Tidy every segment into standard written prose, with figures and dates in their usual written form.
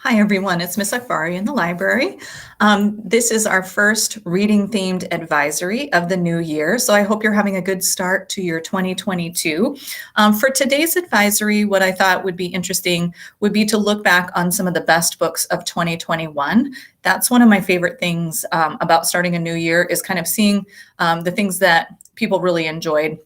Hi, everyone. It's Miss Akbari in the library. This is our first reading-themed advisory of the new year, so I hope you're having a good start to your 2022. For today's advisory, what I thought would be interesting would be to look back on some of the best books of 2021. That's one of my favorite things about starting a new year is kind of seeing the things that people really enjoyed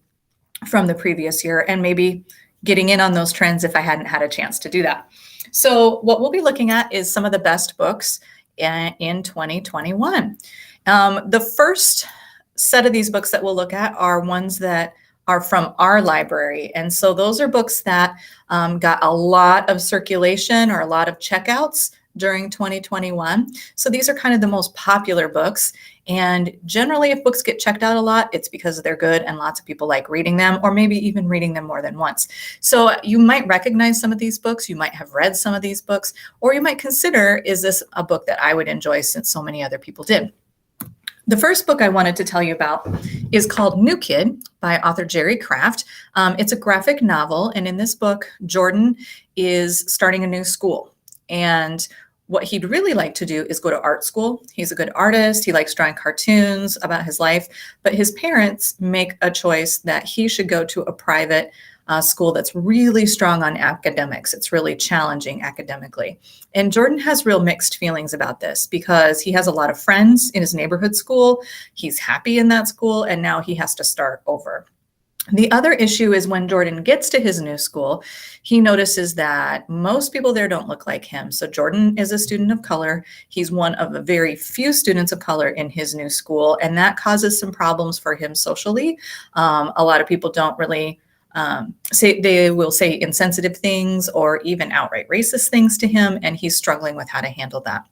from the previous year and maybe getting in on those trends if I hadn't had a chance to do that. So what we'll be looking at is some of the best books in 2021. The first set of these books that we'll look at are ones that are from our library. And so those are books that got a lot of circulation or a lot of checkouts during 2021. So these are kind of the most popular books. And generally, if books get checked out a lot, it's because they're good and lots of people like reading them, or maybe even reading them more than once. So you might recognize some of these books, you might have read some of these books, or you might consider, is this a book that I would enjoy since so many other people did? The first book I wanted to tell you about is called New Kid by author Jerry Craft. It's a graphic novel, and in this book, Jordan is starting a new school. And what he'd really like to do is go to art school. He's a good artist. He likes drawing cartoons about his life, but his parents make a choice that he should go to a private school that's really strong on academics. It's really challenging academically. And Jordan has real mixed feelings about this because he has a lot of friends in his neighborhood school. He's happy in that school, and now he has to start over. The other issue is when Jordan gets to his new school, he notices that most people there don't look like him. So Jordan is a student of color. He's one of a very few students of color in his new school, and that causes some problems for him socially. A lot of people don't really they will say insensitive things or even outright racist things to him, and he's struggling with how to handle that.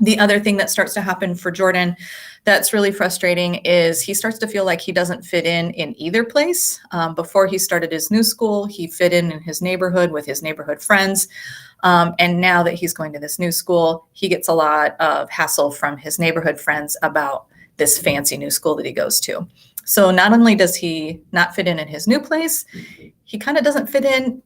The other thing that starts to happen for Jordan that's really frustrating is he starts to feel like he doesn't fit in either place. Before he started his new school, he fit in his neighborhood with his neighborhood friends. And now that he's going to this new school, he gets a lot of hassle from his neighborhood friends about this fancy new school that he goes to. So not only does he not fit in his new place, he kind of doesn't fit in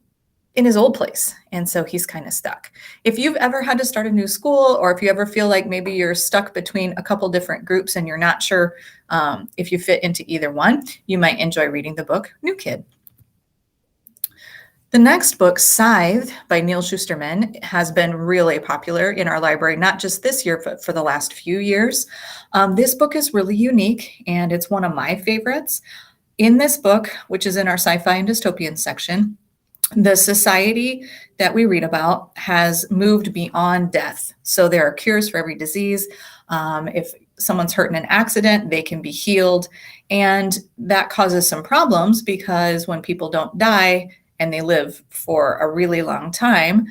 his old place. And so he's kind of stuck. If you've ever had to start a new school, or if you ever feel like maybe you're stuck between a couple different groups and you're not sure if you fit into either one, you might enjoy reading the book New Kid. The next book, Scythe by Neal Shusterman, has been really popular in our library, not just this year, but for the last few years. This book is really unique, and it's one of my favorites. In this book, which is in our sci-fi and dystopian section, the society that we read about has moved beyond death. So there are cures for every disease. If someone's hurt in an accident, they can be healed. And that causes some problems because when people don't die and they live for a really long time,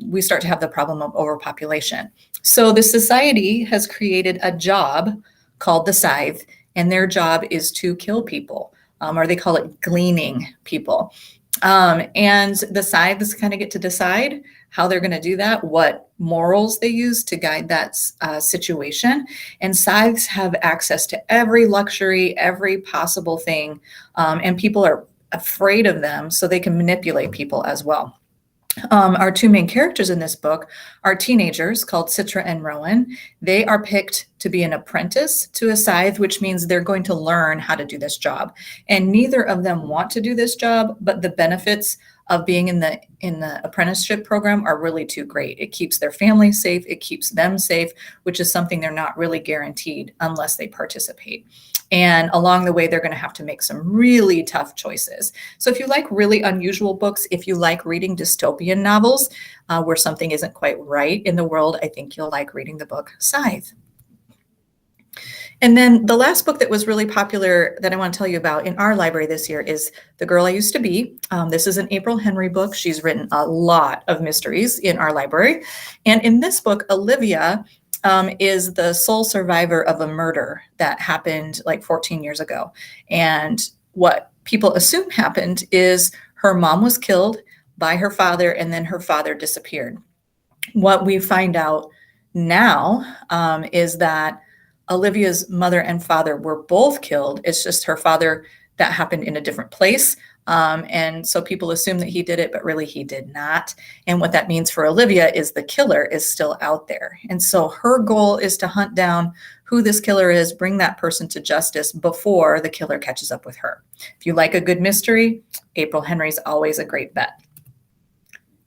we start to have the problem of overpopulation. So the society has created a job called the Scythe, and their job is to kill people, or they call it gleaning people. And the Scythes kind of get to decide how they're going to do that, what morals they use to guide that situation. And Scythes have access to every luxury, every possible thing, and people are afraid of them, so they can manipulate people as well. Our two main characters in this book are teenagers called Citra and Rowan. They are picked to be an apprentice to a Scythe, which means they're going to learn how to do this job. And neither of them want to do this job, but the benefits of being in the apprenticeship program are really too great. It keeps their family safe, it keeps them safe, which is something they're not really guaranteed unless they participate. And along the way, they're going to have to make some really tough choices. So if you like really unusual books, if you like reading dystopian novels where something isn't quite right in the world, I think you'll like reading the book Scythe. And then the last book that was really popular that I want to tell you about in our library this year is The Girl I Used to Be. This is an April Henry book. She's written a lot of mysteries in our library. And in this book, Olivia is the sole survivor of a murder that happened like 14 years ago. And what people assume happened is her mom was killed by her father, and then her father disappeared. What we find out now is that Olivia's mother and father were both killed. It's just her father, that happened in a different place. And so people assume that he did it, but really he did not. And what that means for Olivia is the killer is still out there. And so her goal is to hunt down who this killer is, bring that person to justice before the killer catches up with her. If you like a good mystery, April Henry's always a great bet.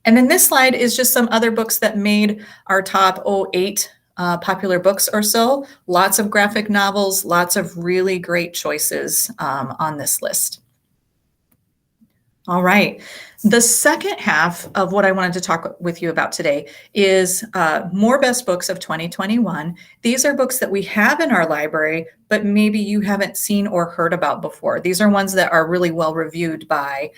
And then this slide is just some other books that made our top 8 popular books or so. Lots of graphic novels, lots of really great choices on this list. All right. The second half of what I wanted to talk with you about today is more best books of 2021. These are books that we have in our library, but maybe you haven't seen or heard about before. These are ones that are really well reviewed by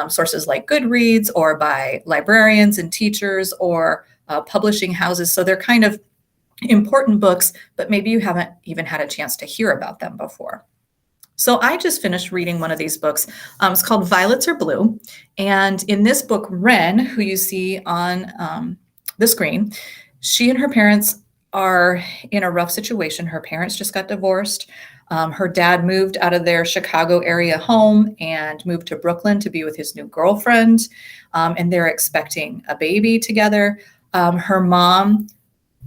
sources like Goodreads or by librarians and teachers or publishing houses. So they're kind of important books, but maybe you haven't even had a chance to hear about them before. So I just finished reading one of these books. It's called Violets Are Blue. And in this book, Wren, who you see on the screen, she and her parents are in a rough situation. Her parents just got divorced. Her dad moved out of their Chicago area home and moved to Brooklyn to be with his new girlfriend. And they're expecting a baby together. Her mom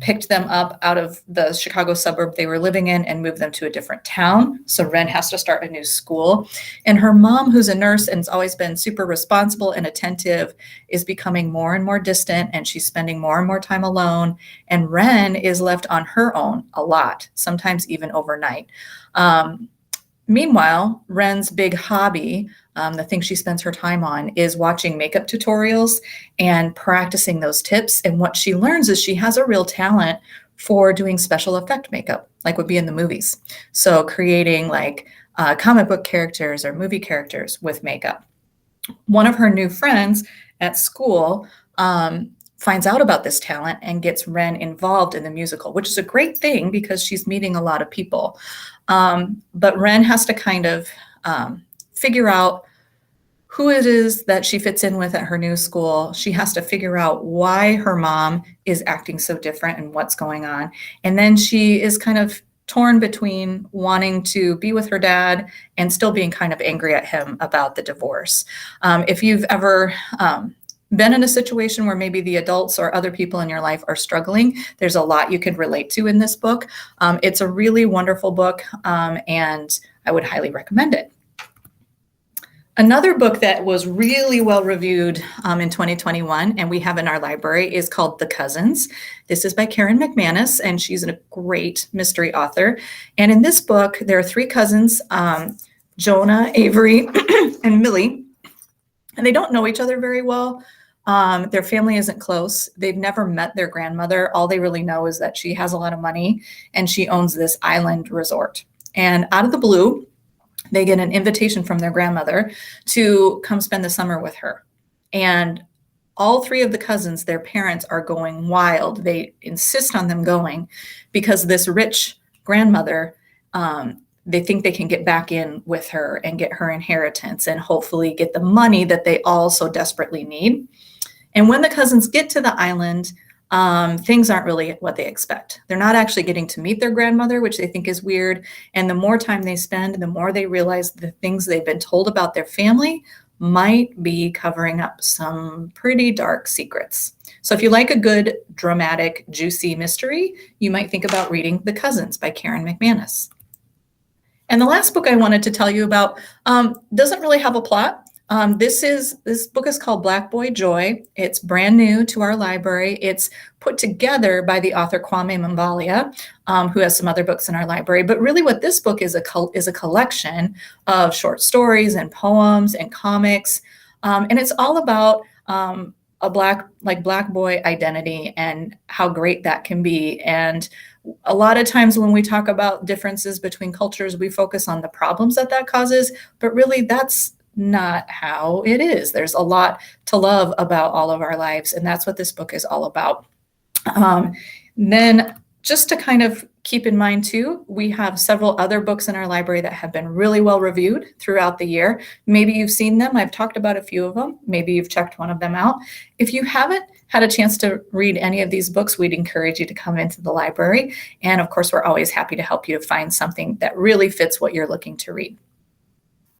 picked them up out of the Chicago suburb they were living in and moved them to a different town. So Wren has to start a new school. And her mom, who's a nurse and has always been super responsible and attentive, is becoming more and more distant, and she's spending more and more time alone. And Wren is left on her own a lot, sometimes even overnight. Meanwhile, Wren's big hobby, the thing she spends her time on, is watching makeup tutorials and practicing those tips. And what she learns is she has a real talent for doing special effect makeup, like would be in the movies. So creating like comic book characters or movie characters with makeup. One of her new friends at school finds out about this talent and gets Wren involved in the musical, which is a great thing because she's meeting a lot of people. But Wren has to kind of figure out who it is that she fits in with at her new school. She has to figure out why her mom is acting so different and what's going on. And then she is kind of torn between wanting to be with her dad and still being kind of angry at him about the divorce. If you've ever been in a situation where maybe the adults or other people in your life are struggling, there's a lot you can relate to in this book. It's a really wonderful book, and I would highly recommend it. Another book that was really well reviewed in 2021, and we have in our library, is called The Cousins. This is by Karen McManus, and she's a great mystery author. And in this book, there are 3 cousins, Jonah, Avery, and Millie, and they don't know each other very well. Their family isn't close. They've never met their grandmother. All they really know is that she has a lot of money and she owns this island resort. And out of the blue, they get an invitation from their grandmother to come spend the summer with her. And all 3 of the cousins, their parents, are going wild. They insist on them going because this rich grandmother, they think they can get back in with her and get her inheritance and hopefully get the money that they all so desperately need. And when the cousins get to the island, things aren't really what they expect. They're not actually getting to meet their grandmother, which they think is weird. And the more time they spend, the more they realize the things they've been told about their family might be covering up some pretty dark secrets. So if you like a good, dramatic, juicy mystery, you might think about reading The Cousins by Karen McManus. And the last book I wanted to tell you about doesn't really have a plot. This book is called Black Boy Joy. It's brand new to our library. It's put together by the author Kwame Mumbalia, who has some other books in our library. But really what this book is a collection of short stories and poems and comics. And it's all about a black boy identity and how great that can be. And a lot of times when we talk about differences between cultures, we focus on the problems that causes, but really that's not how it is. There's a lot to love about all of our lives, and that's what this book is all about. Then just to kind of keep in mind too, we have several other books in our library that have been really well reviewed throughout the year. Maybe you've seen them. I've talked about a few of them. Maybe you've checked one of them out. If you haven't had a chance to read any of these books, we'd encourage you to come into the library. And of course, we're always happy to help you to find something that really fits what you're looking to read.